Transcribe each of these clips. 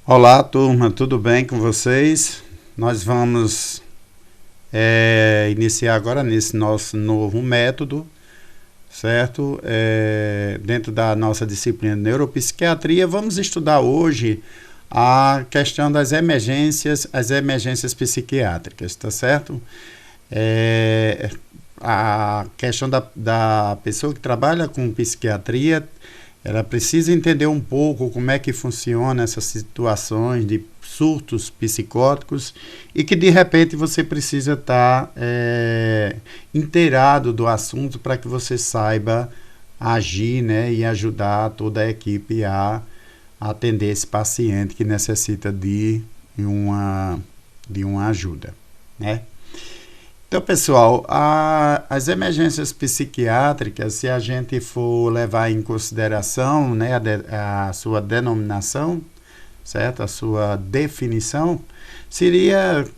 Olá, turma, tudo bem com vocês? Nós vamos iniciar agora nesse nosso novo método, certo? Dentro da nossa disciplina de neuropsiquiatria, vamos estudar hoje a questão das emergências, as emergências psiquiátricas, tá certo? A questão da pessoa que trabalha com psiquiatria, ela precisa entender um pouco como é que funciona essas situações de surtos psicóticos e que de repente você precisa estar inteirado do assunto para que você saiba agir, né, e ajudar toda a equipe a atender esse paciente que necessita de uma ajuda, né? Então, pessoal, as emergências psiquiátricas, se a gente for levar em consideração, né, a sua denominação, certo? A sua definição,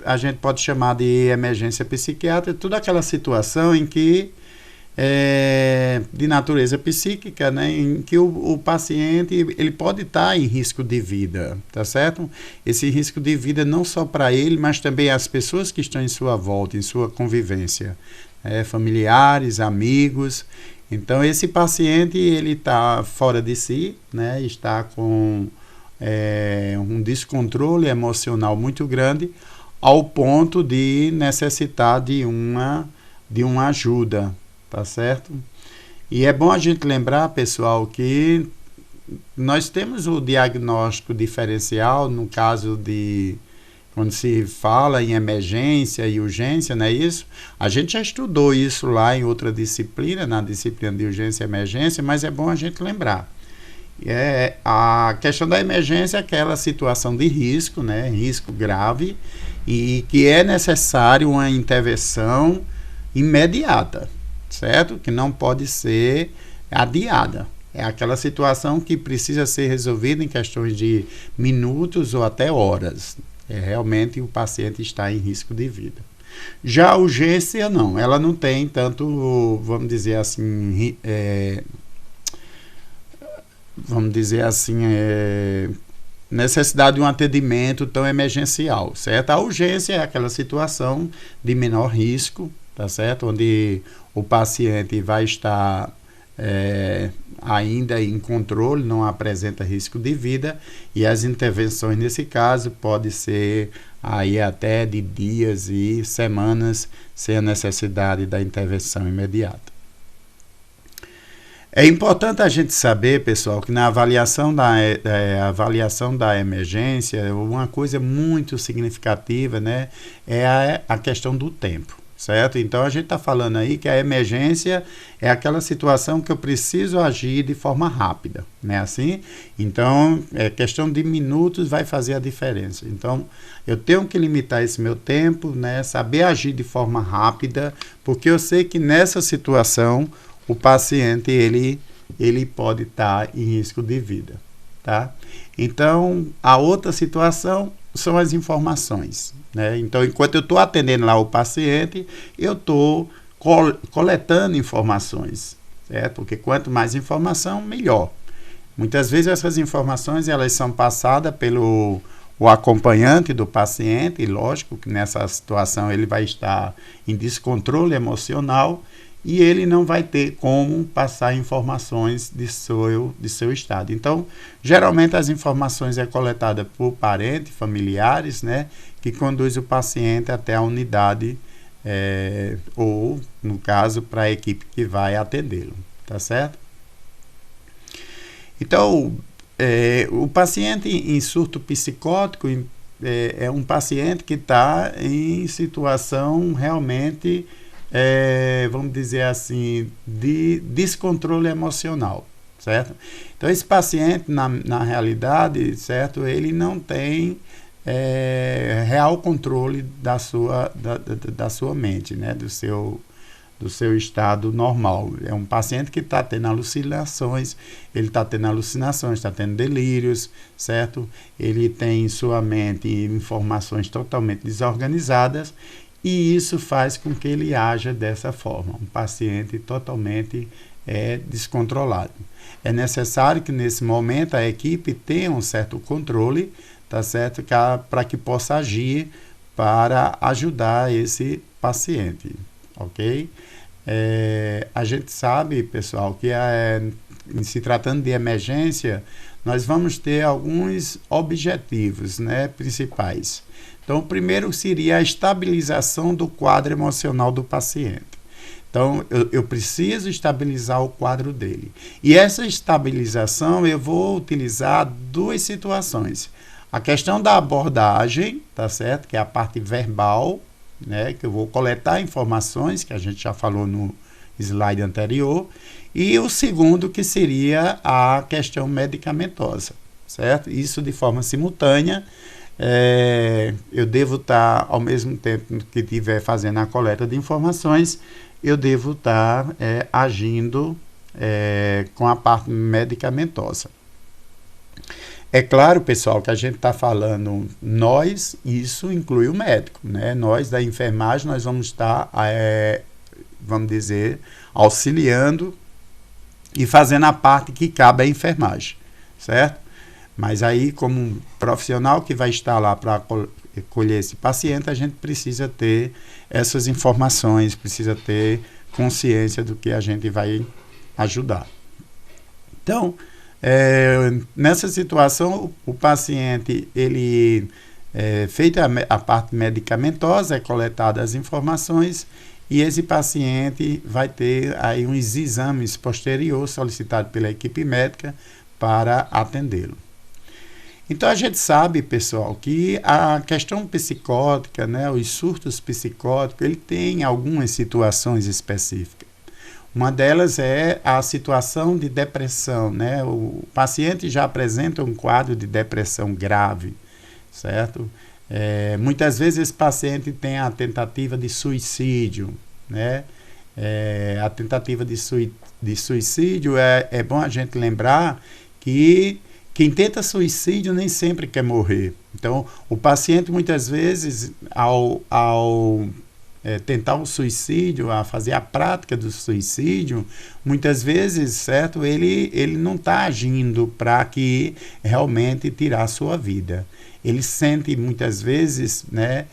a gente pode chamar de emergência psiquiátrica toda aquela situação em que de natureza psíquica, né, em que o paciente ele pode estar em risco de vida, tá certo? Esse risco de vida não só para ele, mas também as pessoas que estão em sua volta, em sua convivência, familiares, amigos. Então esse paciente ele está fora de si, né, está com um descontrole emocional muito grande, ao ponto de necessitar de uma ajuda. Tá certo? E é bom a gente lembrar, pessoal, que nós temos o diagnóstico diferencial no caso de quando se fala em emergência e urgência, não é isso? A gente já estudou isso lá em outra disciplina, na disciplina de urgência e emergência, mas é bom a gente lembrar. A questão da emergência é aquela situação de risco, né? Risco grave, e que é necessário uma intervenção imediata, certo? Que não pode ser adiada. É aquela situação que precisa ser resolvida em questões de minutos ou até horas. Realmente o paciente está em risco de vida. Já a urgência não, ela não tem tanto, necessidade de um atendimento tão emergencial, certo? A urgência é aquela situação de menor risco, tá certo? Onde o paciente vai estar ainda em controle, não apresenta risco de vida, e as intervenções nesse caso podem ser aí até de dias e semanas sem a necessidade da intervenção imediata. É importante a gente saber, pessoal, que na avaliação da emergência, uma coisa muito significativa, né, é a questão do tempo. Certo? Então a gente está falando aí que a emergência é aquela situação que eu preciso agir de forma rápida, né? Assim, então questão de minutos vai fazer a diferença. Então eu tenho que limitar esse meu tempo, né? Saber agir de forma rápida, porque eu sei que nessa situação o paciente ele pode estar em risco de vida, tá? Então a outra situação são as informações, né? Então, enquanto eu estou atendendo lá o paciente, eu estou coletando informações, certo? Porque quanto mais informação, melhor. Muitas vezes essas informações elas são passadas pelo o acompanhante do paciente, e lógico que nessa situação ele vai estar em descontrole emocional e ele não vai ter como passar informações de seu estado. Então, geralmente as informações é coletada por parentes, familiares, né, que conduz o paciente até a unidade ou, no caso, para a equipe que vai atendê-lo, tá certo? Então, o paciente em surto psicótico é um paciente que está em situação realmente vamos dizer assim, de descontrole emocional, certo? Então, esse paciente, na realidade, certo, ele não tem real controle da sua mente, né? Do seu estado normal. É um paciente que está tendo alucinações, está tendo delírios, certo? Ele tem em sua mente informações totalmente desorganizadas, e isso faz com que ele haja dessa forma, um paciente totalmente descontrolado. É necessário que nesse momento a equipe tenha um certo controle, tá certo? Para que possa agir para ajudar esse paciente, ok? A gente sabe, pessoal, que se tratando de emergência, nós vamos ter alguns objetivos, né, principais. Então, o primeiro seria a estabilização do quadro emocional do paciente. Então, eu preciso estabilizar o quadro dele. E essa estabilização eu vou utilizar duas situações. A questão da abordagem, tá certo? Que é a parte verbal, né? Que eu vou coletar informações, que a gente já falou no slide anterior. E o segundo, que seria a questão medicamentosa, certo? Isso de forma simultânea. Eu devo estar, ao mesmo tempo que estiver fazendo a coleta de informações, eu devo estar agindo com a parte medicamentosa. É claro, pessoal, que a gente está falando nós, isso inclui o médico, né? Nós da enfermagem, nós vamos estar, vamos dizer, auxiliando e fazendo a parte que cabe à enfermagem, certo? Mas aí, como um profissional que vai estar lá para colher esse paciente, a gente precisa ter essas informações, precisa ter consciência do que a gente vai ajudar. Então, nessa situação, o paciente, ele feita a parte medicamentosa, é coletada as informações e esse paciente vai ter aí uns exames posteriores solicitados pela equipe médica para atendê-lo. Então, a gente sabe, pessoal, que a questão psicótica, né, os surtos psicóticos, ele tem algumas situações específicas. Uma delas é a situação de depressão, né? O paciente já apresenta um quadro de depressão grave, certo? Muitas vezes esse paciente tem a tentativa de suicídio, né? A tentativa de suicídio é bom a gente lembrar que quem tenta suicídio nem sempre quer morrer. Então, o paciente muitas vezes, ao tentar o suicídio, a fazer a prática do suicídio, muitas vezes, certo, ele não está agindo para que realmente tirar a sua vida. Ele sente muitas vezes, né,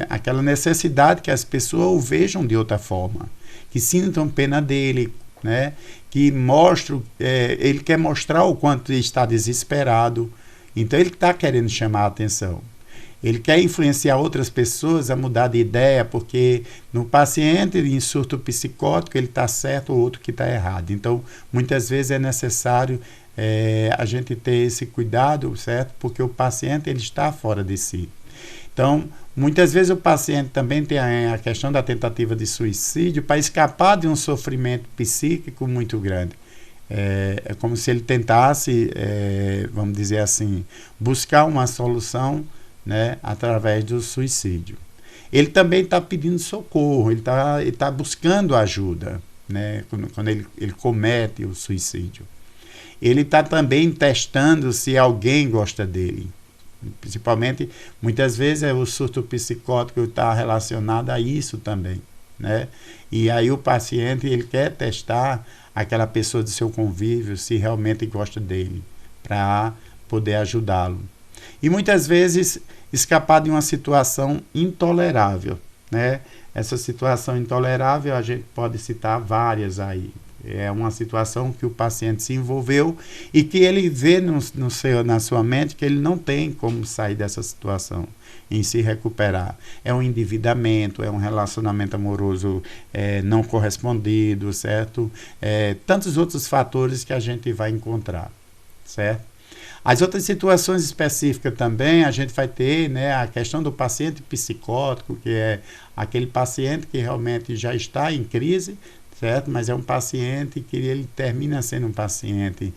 aquela necessidade que as pessoas o vejam de outra forma, que sintam pena dele, né, que mostram, ele quer mostrar o quanto ele está desesperado, então ele está querendo chamar a atenção. Ele quer influenciar outras pessoas a mudar de ideia, porque no paciente em surto psicótico ele está certo, o outro que está errado. Então, muitas vezes é necessário a gente ter esse cuidado, certo? Porque o paciente ele está fora de si. Então, muitas vezes o paciente também tem a questão da tentativa de suicídio para escapar de um sofrimento psíquico muito grande. É como se ele tentasse, vamos dizer assim, buscar uma solução, né, através do suicídio. Ele também está pedindo socorro, ele tá buscando ajuda, né, quando ele comete o suicídio. Ele está também testando se alguém gosta dele. Principalmente, muitas vezes o surto psicótico está relacionado a isso também, né? E aí o paciente ele quer testar aquela pessoa do seu convívio, se realmente gosta dele, para poder ajudá-lo. E muitas vezes escapar de uma situação intolerável, né? Essa situação intolerável a gente pode citar várias aí. É uma situação que o paciente se envolveu e que ele vê na sua mente que ele não tem como sair dessa situação, em se recuperar. É um endividamento, é um relacionamento amoroso não correspondido, certo? Tantos outros fatores que a gente vai encontrar, certo? As outras situações específicas também, a gente vai ter, né, a questão do paciente psicótico, que é aquele paciente que realmente já está em crise, certo? Mas é um paciente que ele termina sendo um paciente,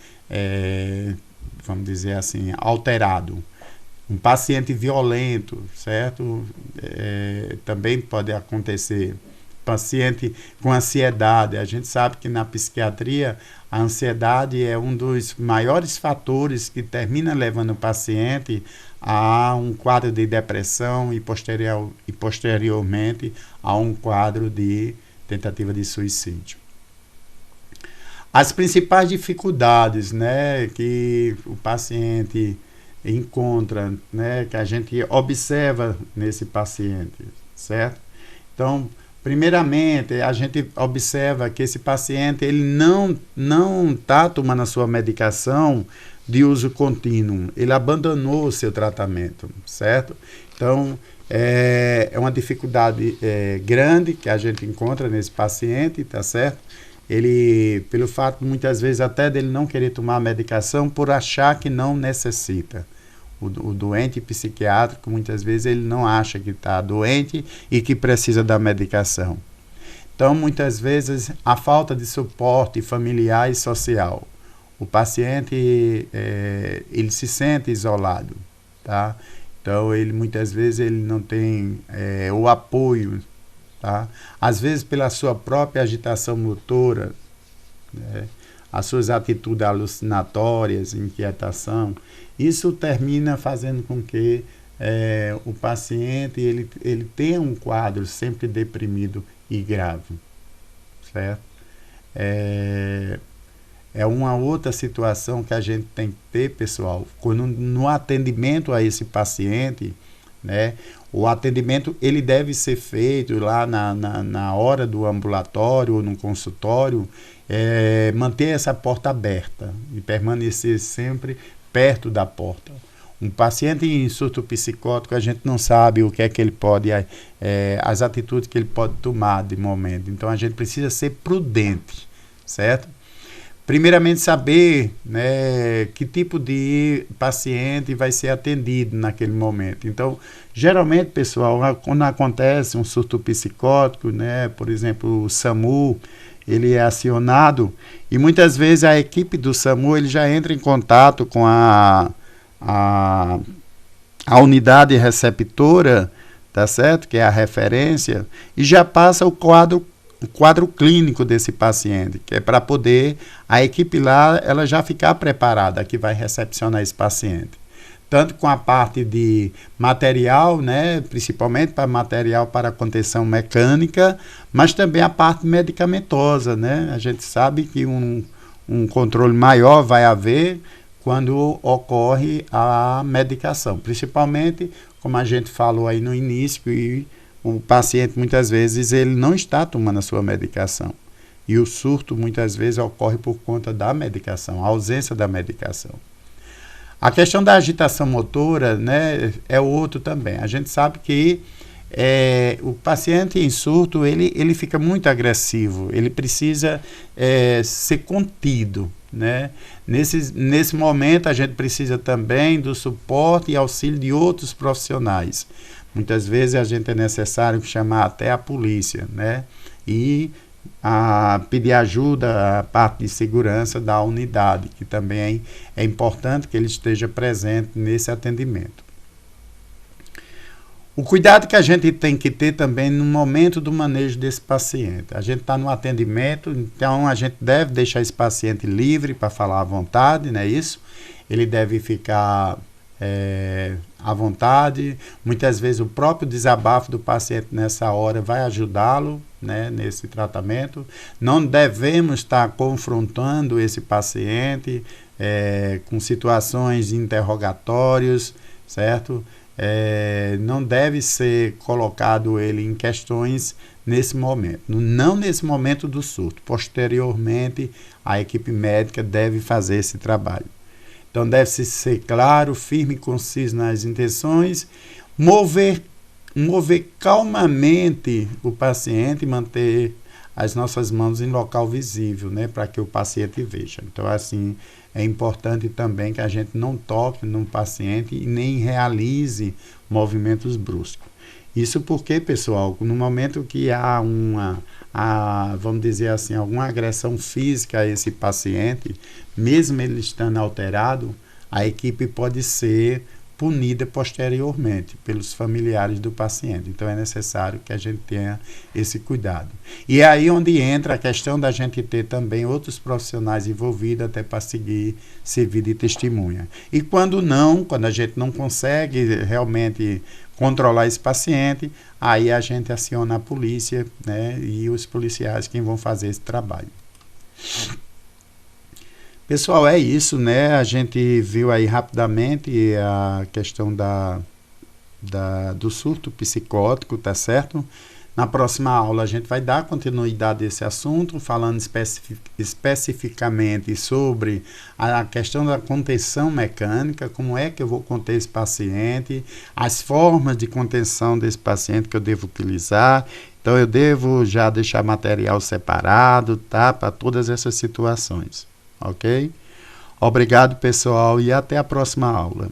vamos dizer assim, alterado. Um paciente violento, certo? Também pode acontecer. Paciente com ansiedade. A gente sabe que na psiquiatria a ansiedade é um dos maiores fatores que termina levando o paciente a um quadro de depressão e posteriormente a um quadro de tentativa de suicídio. As principais dificuldades, né, que o paciente encontra, né, que a gente observa nesse paciente, certo? Então, primeiramente, a gente observa que esse paciente ele não está tomando a sua medicação de uso contínuo, ele abandonou o seu tratamento, certo? Então, é uma dificuldade grande que a gente encontra nesse paciente, tá certo? Ele, pelo fato muitas vezes até dele não querer tomar a medicação por achar que não necessita. O doente psiquiátrico, muitas vezes, ele não acha que está doente e que precisa da medicação. Então, muitas vezes, a falta de suporte familiar e social. O paciente, ele se sente isolado, tá? Então, ele, muitas vezes, ele não tem o apoio, tá? Às vezes, pela sua própria agitação motora, né? As suas atitudes alucinatórias, inquietação, isso termina fazendo com que o paciente ele tenha um quadro sempre deprimido e grave, certo? É uma outra situação que a gente tem que ter, pessoal, quando no atendimento a esse paciente, né? O atendimento ele deve ser feito lá na hora do ambulatório ou no consultório, manter essa porta aberta e permanecer sempre perto da porta. Um paciente em surto psicótico, a gente não sabe o que é que ele pode, as atitudes que ele pode tomar de momento. Então, a gente precisa ser prudente, certo? Primeiramente, saber, né, que tipo de paciente vai ser atendido naquele momento. Então, geralmente, pessoal, quando acontece um surto psicótico, né, por exemplo, o SAMU, ele é acionado e muitas vezes a equipe do SAMU ele já entra em contato com a unidade receptora, tá certo? Que é a referência, e já passa o quadro clínico desse paciente, que é para poder a equipe lá ela já ficar preparada que vai recepcionar esse paciente. Tanto com a parte de material, né, principalmente para material para contenção mecânica, mas também a parte medicamentosa, né? A gente sabe que um controle maior vai haver quando ocorre a medicação, principalmente, como a gente falou aí no início, e o paciente muitas vezes ele não está tomando a sua medicação. E o surto muitas vezes ocorre por conta da medicação, a ausência da medicação. A questão da agitação motora, né, é outro também. A gente sabe que o paciente em surto ele fica muito agressivo, ele precisa ser contido, né? Nesse momento a gente precisa também do suporte e auxílio de outros profissionais. Muitas vezes a gente é necessário chamar até a polícia, né? E pedir ajuda à parte de segurança da unidade, que também é importante que ele esteja presente nesse atendimento. O cuidado que a gente tem que ter também no momento do manejo desse paciente. A gente está no atendimento, então a gente deve deixar esse paciente livre para falar à vontade, não é isso? Ele deve ficar à vontade. Muitas vezes o próprio desabafo do paciente nessa hora vai ajudá-lo, né, nesse tratamento. Não devemos estar confrontando esse paciente com situações de interrogatórios, certo? Não deve ser colocado ele em questões nesse momento, não nesse momento do surto. Posteriormente, a equipe médica deve fazer esse trabalho. Então, deve-se ser claro, firme e conciso nas intenções, mover calmamente o paciente e manter as nossas mãos em local visível, né, para que o paciente veja. Então, assim, é importante também que a gente não toque no paciente e nem realize movimentos bruscos. Isso porque, pessoal, no momento que há vamos dizer assim, alguma agressão física a esse paciente, mesmo ele estando alterado, a equipe pode ser punida posteriormente pelos familiares do paciente. Então é necessário que a gente tenha esse cuidado. E é aí onde entra a questão da gente ter também outros profissionais envolvidos até para servir de testemunha. E quando a gente não consegue realmente controlar esse paciente, aí a gente aciona a polícia, né, e os policiais quem vão fazer esse trabalho. Pessoal, é isso, né? A gente viu aí rapidamente a questão do surto psicótico, tá certo? Na próxima aula a gente vai dar continuidade a esse assunto, falando especificamente sobre a questão da contenção mecânica, como é que eu vou conter esse paciente, as formas de contenção desse paciente que eu devo utilizar. Então eu devo já deixar material separado, tá? Para todas essas situações, ok? Obrigado, pessoal, e até a próxima aula.